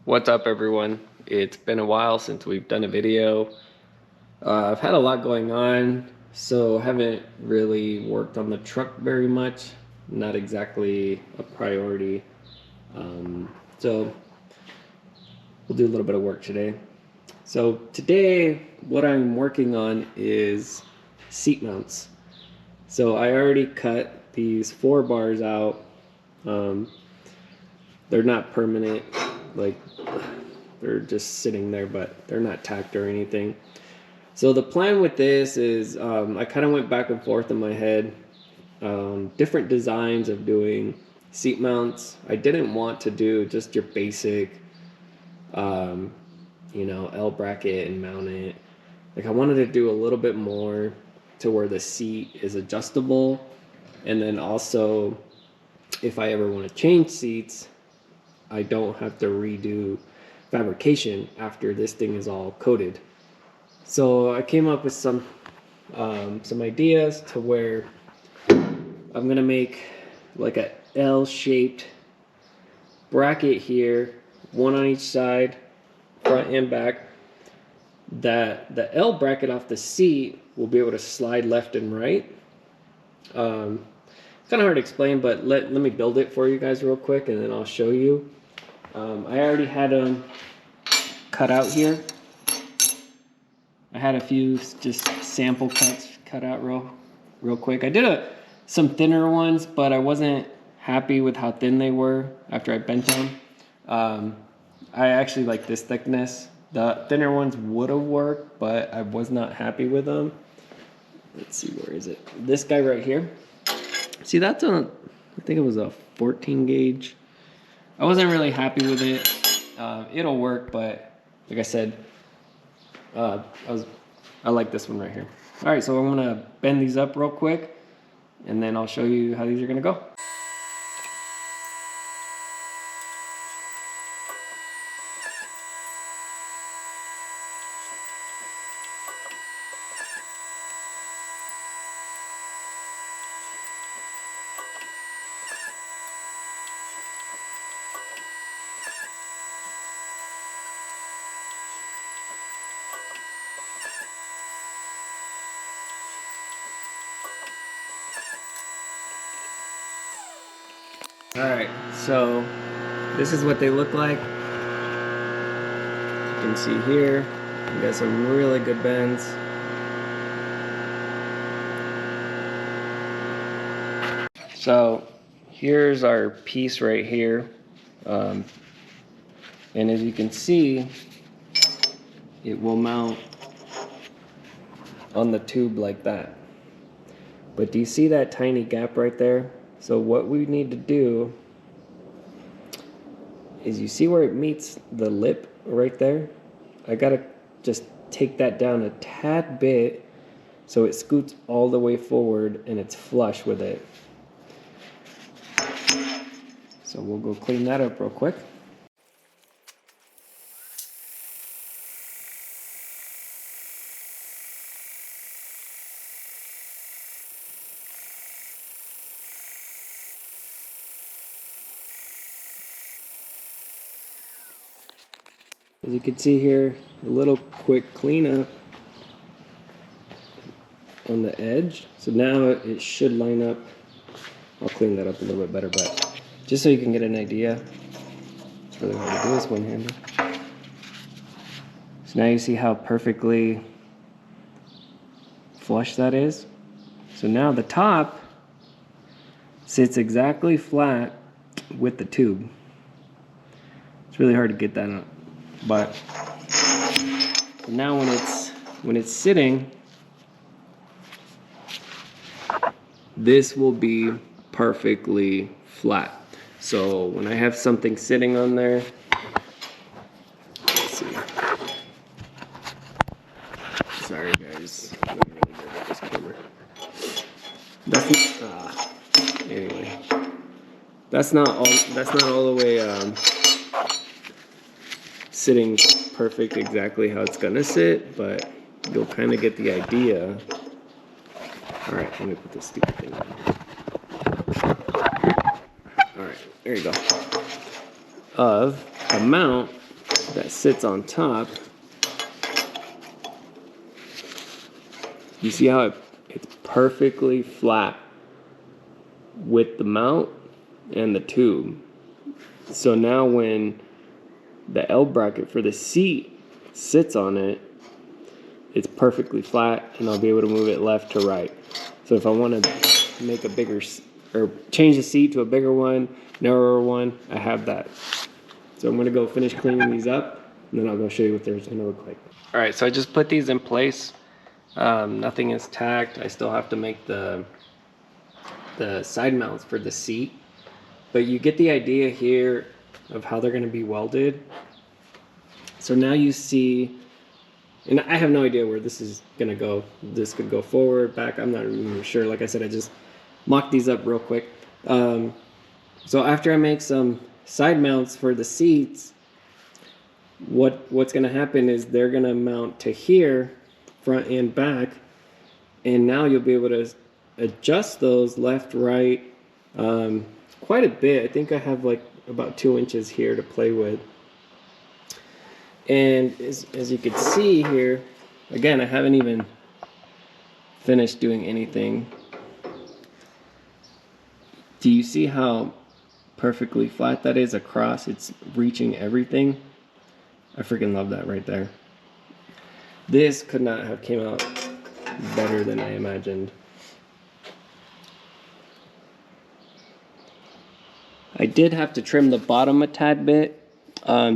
What's up, everyone? It's been a while since we've done a video. I've had a lot going on, so haven't really worked on the truck very much. Not exactly a priority. So we'll do a little bit of work today. So today, what I'm working on is seat mounts. So I already cut these 4 bars out. They're not permanent, like they're just sitting there, but they're not tacked or anything. So the plan with this is I kind of went back and forth in my head, different designs of doing seat mounts. I didn't want to do just your basic, L bracket and mount it. Like I wanted to do a little bit more to where the seat is adjustable, and then also if I ever want to change seats, I don't have to redo fabrication after this thing is all coated. So I came up with some ideas to where I'm gonna make like a L-shaped bracket here, one on each side, front and back. That the L bracket off the seat will be able to slide left and right. It's kind of hard to explain, but let me build it for you guys real quick, and then I'll show you. I already had them cut out here. I had a few just sample cuts cut out real quick. I did some thinner ones, but I wasn't happy with how thin they were after I bent them. I actually like this thickness. The thinner ones would have worked, but I was not happy with them. Let's see, where is it? This guy right here. See, that's I think it was a 14 gauge. I wasn't really happy with it. It'll work, but like I said, I like this one right here. All right, so I'm gonna bend these up real quick, and then I'll show you how these are gonna go. Alright, so this is what they look like. You can see here, we got some really good bends. So here's our piece right here. And as you can see, it will mount on the tube like that. But do you see that tiny gap right there? So what we need to do is, you see where it meets the lip right there? I gotta just take that down a tad bit so it scoots all the way forward and it's flush with it. So we'll go clean that up real quick. As you can see here, a little quick cleanup on the edge. So now it should line up. I'll clean that up a little bit better, but just so you can get an idea. It's really hard to do this one-handed. So now you see how perfectly flush that is. So now the top sits exactly flat with the tube. It's really hard to get that up. But now when it's sitting, this will be perfectly flat. So when I have something sitting on there, let's see. Sorry guys, I'm not really good with this camera. Anyway, that's not all the way sitting perfect exactly how it's gonna sit, but you'll kind of get the idea. All right, let me put this stupid thing on. All right, there you go. Of a mount that sits on top, you see how it's perfectly flat with the mount and the tube. So now when the L bracket for the seat sits on it, it's perfectly flat, and I'll be able to move it left to right. So if I want to make a bigger, or change the seat to a bigger one, narrower one, I have that. So I'm gonna go finish cleaning these up, and then I'll go show you what they're gonna look like. All right, so I just put these in place. Nothing is tacked. I still have to make the side mounts for the seat, but you get the idea here of how they're gonna be welded. So now you see, and I have no idea where this is gonna go. This could go forward, back, I'm not even sure. Like I said, I just mocked these up real quick. So after I make some side mounts for the seats, what's gonna happen is they're gonna mount to here, front and back, and now you'll be able to adjust those left, right, quite a bit. I think I have like about 2 inches here to play with. And as you can see here, again, I haven't even finished doing anything. Do you see how perfectly flat that is across? It's reaching everything. I freaking love that right there. This could not have came out better than I imagined. I did have to trim the bottom a tad bit,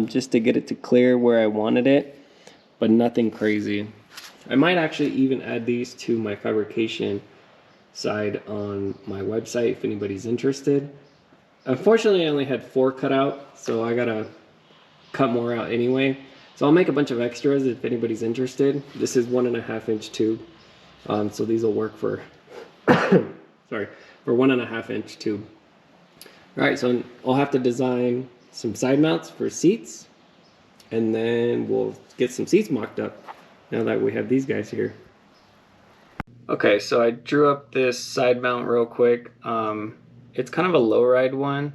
just to get it to clear where I wanted it, but nothing crazy. I might actually even add these to my fabrication side on my website if anybody's interested. Unfortunately, I only had 4 cut out, so I gotta cut more out anyway. So I'll make a bunch of extras if anybody's interested. This is 1.5 inch tube, so these will work for sorry, for 1.5 inch tube. All right, so I'll have to design some side mounts for seats, and then we'll get some seats mocked up now that we have these guys here. Okay, so I drew up this side mount real quick. It's kind of a low ride one.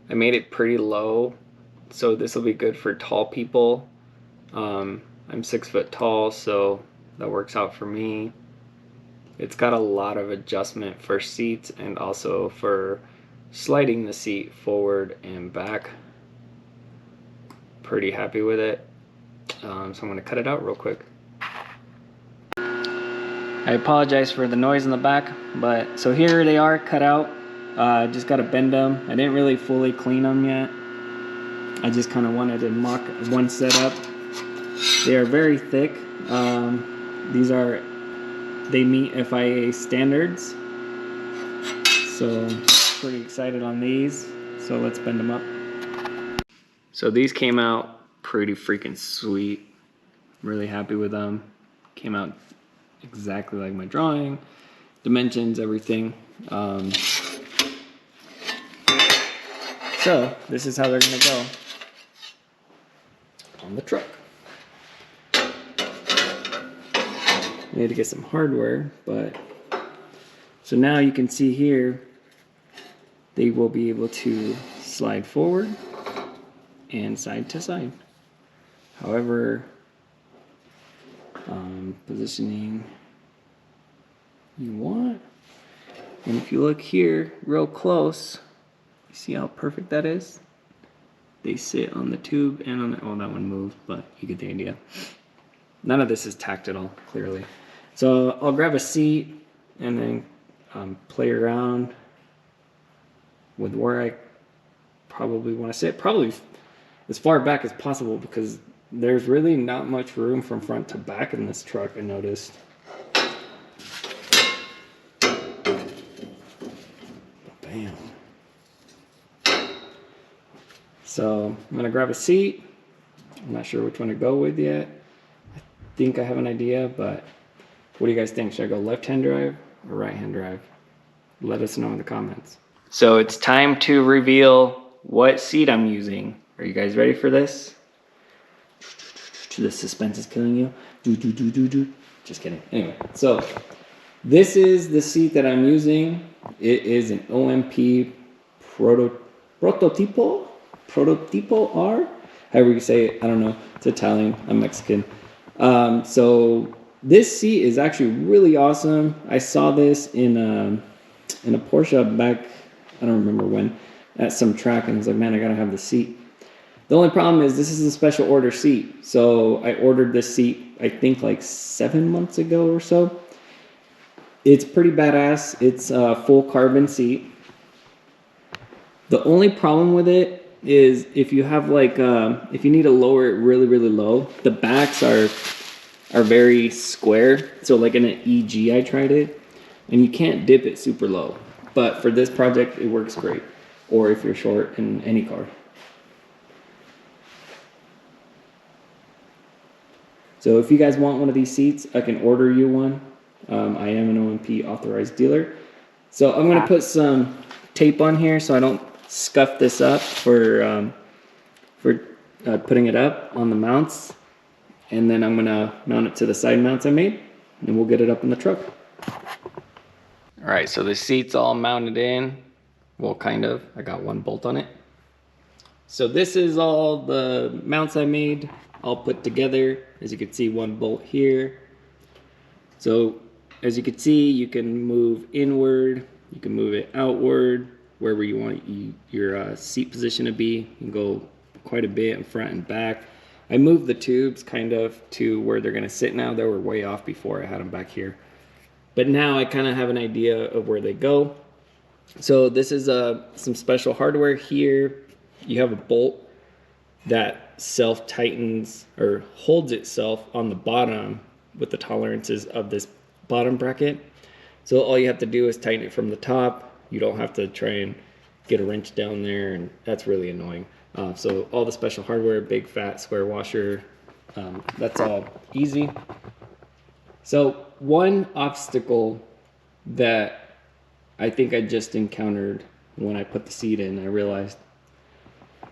I made it pretty low, so this will be good for tall people. I'm 6 foot tall, so that works out for me. It's got a lot of adjustment for seats and also for sliding the seat forward and back. Pretty happy with it. So I'm going to cut it out real quick. I apologize for the noise in the back, but so here they are cut out. Just got to bend them. I didn't really fully clean them yet. I just kind of wanted to mock one setup. They are very thick. They meet FIA standards. So pretty excited on these. So let's bend them up. So these came out pretty freaking sweet. Really happy with them. Came out exactly like my drawing. Dimensions, everything. So this is how they're gonna go on the truck. I need to get some hardware, but so now you can see here they will be able to slide forward and side to side. However, positioning you want. And if you look here real close, you see how perfect that is? They sit on the tube and on the, oh, that one moved, but you get the idea. None of this is tacked at all, clearly. So I'll grab a seat and then play around with where I probably want to sit. Probably as far back as possible, because there's really not much room from front to back in this truck, I noticed. Bam. So I'm gonna grab a seat. I'm not sure which one to go with yet. I think I have an idea, but what do you guys think? Should I go left-hand drive or right-hand drive? Let us know in the comments. So it's time to reveal what seat I'm using. Are you guys ready for this? The suspense is killing you. Just kidding. Anyway, so this is the seat that I'm using. It is an OMP Prototipo R. however you say it. I don't know. It's Italian. I'm Mexican. So this seat is actually really awesome. I saw this in a Porsche back, I don't remember when, at some track, and I was like, man, I gotta have the seat. The only problem is this is a special order seat. So I ordered this seat, I think like 7 months ago or so. It's pretty badass. It's a full carbon seat. The only problem with it is if you have like, if you need to lower it really, really low, the backs are very square. So like in an EG, I tried it, and you can't dip it super low. But for this project, it works great. Or if you're short in any car. So if you guys want one of these seats, I can order you one. I am an OMP authorized dealer. So I'm going to put some tape on here so I don't scuff this up for putting it up on the mounts. And then I'm going to mount it to the side mounts I made, and we'll get it up in the truck. All right, so the seat's all mounted in. Well, kind of. I got one bolt on it. So this is all the mounts I made, all put together. As you can see, one bolt here. So as you can see, you can move inward, you can move it outward, wherever you want your seat position to be. You can go quite a bit in front and back. I moved the tubes kind of to where they're gonna sit now. They were way off before. I had them back here. But now I kind of have an idea of where they go. So this is some special hardware here. You have a bolt that self-tightens or holds itself on the bottom with the tolerances of this bottom bracket. So all you have to do is tighten it from the top. You don't have to try and get a wrench down there, and that's really annoying. So all the special hardware, big fat square washer, that's all easy. So one obstacle that I think I just encountered when I put the seat in, I realized,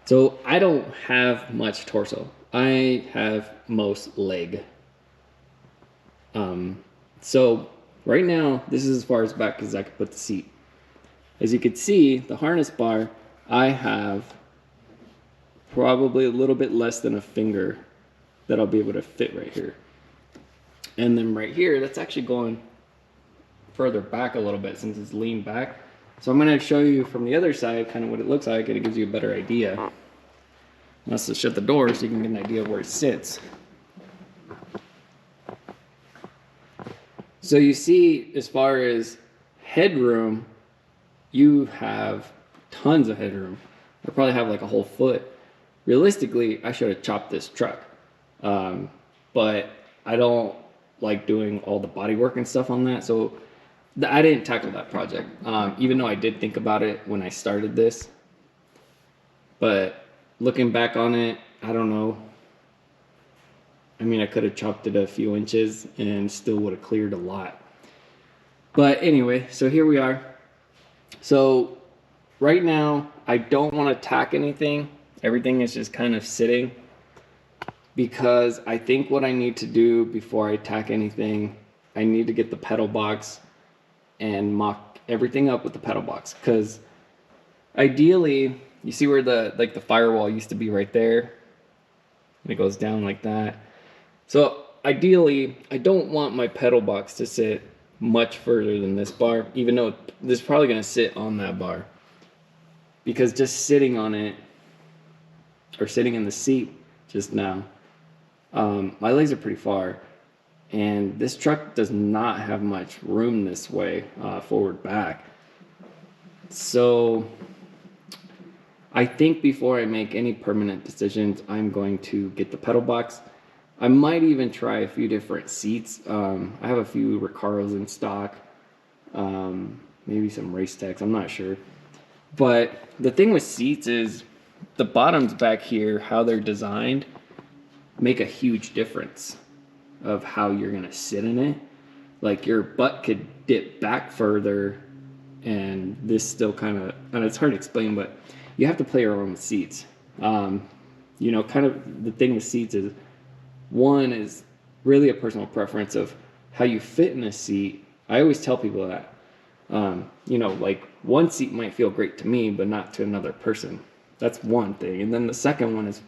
so I don't have much torso. I have most leg. So right now, this is as far as back as I could put the seat. As you can see, the harness bar, I have probably a little bit less than a finger that I'll be able to fit right here. And then right here, that's actually going further back a little bit since it's leaned back. So I'm going to show you from the other side kind of what it looks like, and it gives you a better idea. Let's shut the door so you can get an idea of where it sits. So you see, as far as headroom, you have tons of headroom. I probably have like a whole foot. Realistically, I should have chopped this truck. But I don't like doing all the body work and stuff on that. So I didn't tackle that project, even though I did think about it when I started this. But looking back on it, I don't know. I mean, I could have chopped it a few inches and still would have cleared a lot. But anyway, so here we are. So right now, I don't want to tack anything. Everything is just kind of sitting, because I think what I need to do before I tack anything, I need to get the pedal box and mock everything up with the pedal box. Because ideally, you see where the firewall used to be right there, and it goes down like that. So ideally, I don't want my pedal box to sit much further than this bar, even though this is probably going to sit on that bar. Because just sitting on it, or sitting in the seat just now, my legs are pretty far, and this truck does not have much room this way, forward back. So I think before I make any permanent decisions, I'm going to get the pedal box. I might even try a few different seats. I have a few Recaros in stock, maybe some Race Techs, I'm not sure. But the thing with seats is the bottoms back here, how they're designed, make a huge difference of how you're going to sit in it. Like your butt could dip back further, and this still kind of, and it's hard to explain, but you have to play around with seats. You know, kind of the thing with seats is, one is really a personal preference of how you fit in a seat. I always tell people that, you know, like one seat might feel great to me, but not to another person. That's one thing. And then the second one is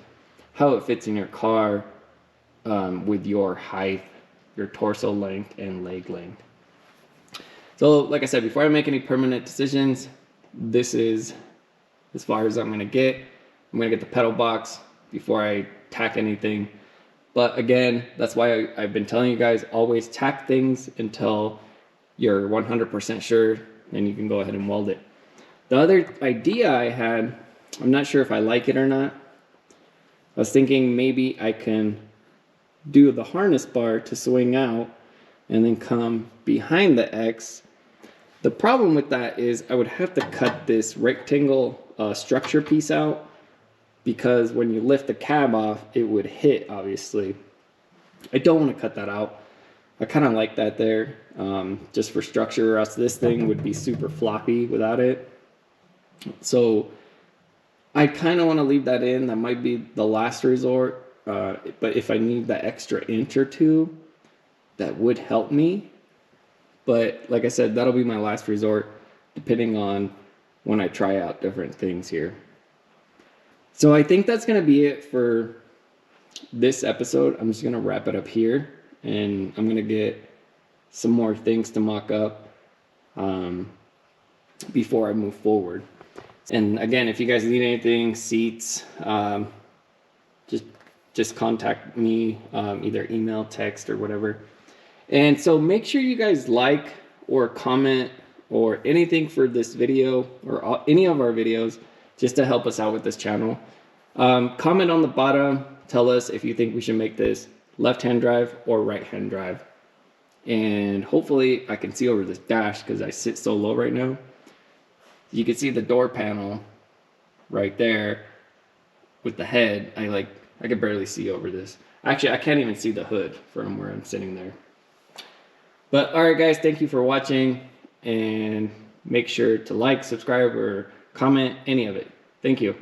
how it fits in your car with your height, your torso length, and leg length. So like I said, before I make any permanent decisions, this is as far as I'm going to get. I'm going to get the pedal box before I tack anything. But again, that's why I've been telling you guys, always tack things until you're 100% sure, and you can go ahead and weld it. The other idea I had, I'm not sure if I like it or not. I was thinking maybe I can do the harness bar to swing out and then come behind the X. The problem with that is I would have to cut this rectangle structure piece out, because when you lift the cab off, it would hit, obviously. I don't want to cut that out. I kind of like that there, just for structure, or else this thing would be super floppy without it. So I kind of want to leave that in. That might be the last resort. But if I need that extra inch or two, that would help me. But like I said, that'll be my last resort, depending on when I try out different things here. So I think that's going to be it for this episode. I'm just going to wrap it up here, and I'm going to get some more things to mock up before I move forward. And again, if you guys need anything, seats, just contact me, either email, text, or whatever. And so make sure you guys like or comment or anything for this video or any of our videos, just to help us out with this channel. Comment on the bottom, tell us if you think we should make this left-hand drive or right-hand drive. And hopefully I can see over this dash because I sit so low right now. You can see the door panel right there with the head. I can barely see over this. Actually, I can't even see the hood from where I'm sitting there. But all right, guys, thank you for watching, and make sure to like, subscribe, or comment any of it. Thank you.